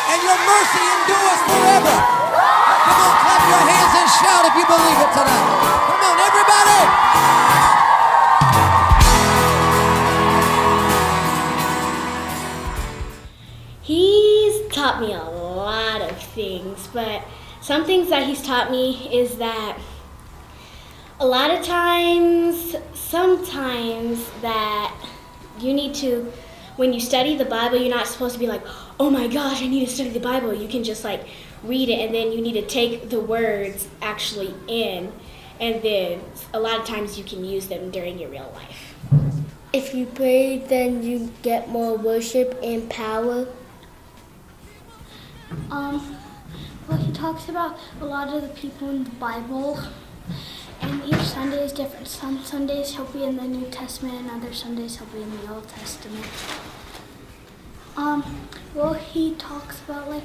and your mercy endures forever. Come on, clap your hands and shout if you believe it tonight. Come on, everybody. He's taught me a lot of things, but some things that he's taught me is that a lot of times, sometimes that you need to, when you study the Bible, you're not supposed to be like, oh my gosh, I need to study the Bible. You can just like read it, and then you need to take the words actually in, and then a lot of times you can use them during your real life. If you pray, then you get more worship and power. Well, he talks about a lot of the people in the Bible, and each Sunday is different. Some Sundays he'll be in the New Testament, and other Sundays he'll be in the Old Testament. Well, he talks about like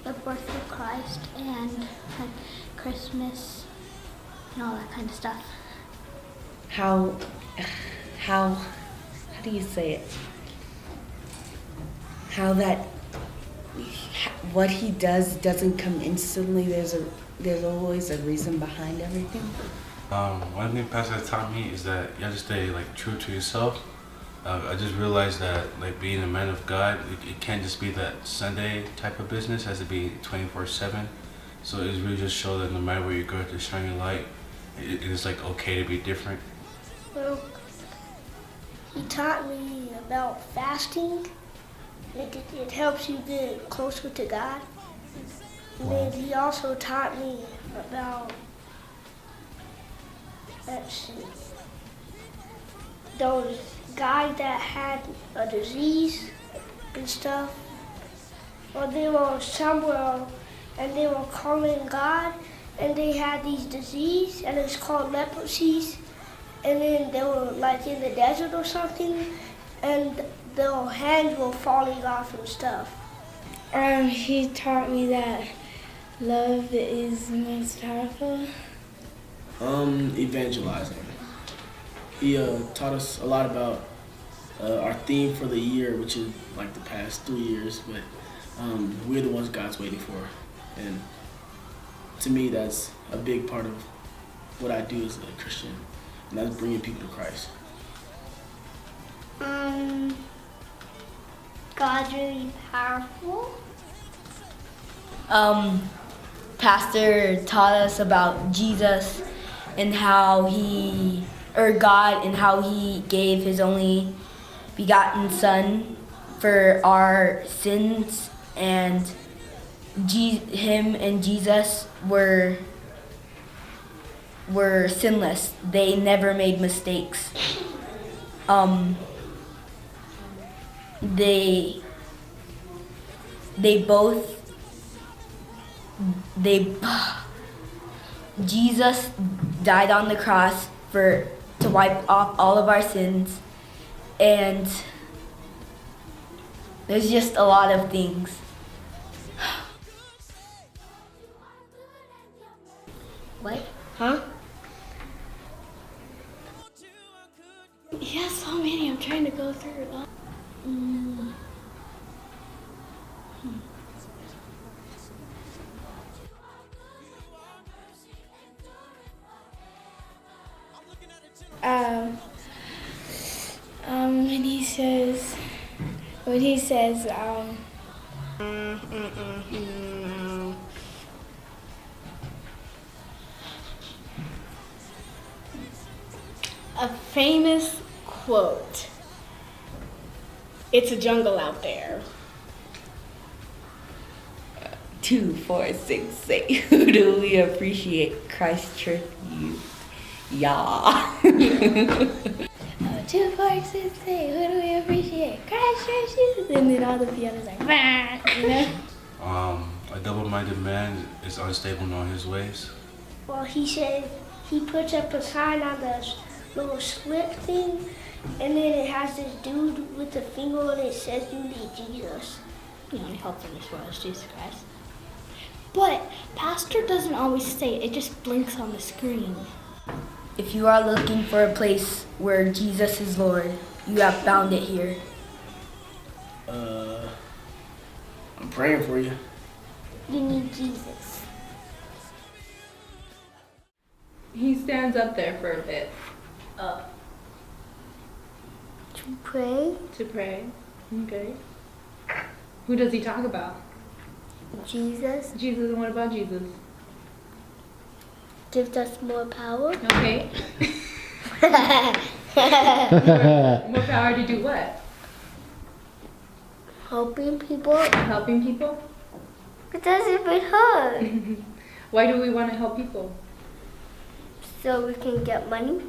the birth of Christ and like Christmas and all that kind of stuff. How do you say it? How that what he does doesn't come instantly. There's always a reason behind everything. One thing Pastor taught me is that you have to stay like true to yourself. I just realized that like being a man of God, it can't just be that Sunday type of business. It has to be 24/7. So it's really just show that no matter where you go, to shine your light. It is like okay to be different. Well, he taught me about fasting. It helps you get closer to God. And then he also taught me about, those guys that had a disease and stuff. Well, they were somewhere and they were calling God, and they had these disease, and it's called leprosies. And then they were like in the desert or something, and their hands were falling off and stuff. He taught me that love is the most powerful. Evangelizing. He taught us a lot about our theme for the year, which is like the past 3 years, but we're the ones God's waiting for. And to me, that's a big part of what I do as a Christian, and that's bringing people to Christ. God's really powerful. Pastor taught us about Jesus and how God and how he gave his only begotten Son for our sins, and him and Jesus were sinless. They never made mistakes. Jesus died on the cross to wipe off all of our sins, and there's just a lot of things. What? Huh? Yeah, so many. I'm trying to go through it all. When he says, A famous quote. It's a jungle out there. 2, 4, 6, 8. Who do we appreciate? Christchurch Youth. Yeah. 2, 4, 6, 8, who do we appreciate? Christchurch Youth. And then all the pianos like, bah, you know? A double-minded man is unstable in all his ways. Well, he said he puts up a sign on the little slip thing, and then it has this dude with the finger, and it says you need Jesus. The only hope in this world is Jesus Christ. But Pastor doesn't always say it. It just blinks on the screen. If you are looking for a place where Jesus is Lord, you have found it here. I'm praying for you. You need Jesus. He stands up there for a bit. To pray. To pray. Okay. Who does he talk about? Jesus Jesus, and what about Jesus? gives us more power. Okay. More power to do what? Helping people. Helping people? It doesn't even hurt. Why do we want to help people? So we can get money.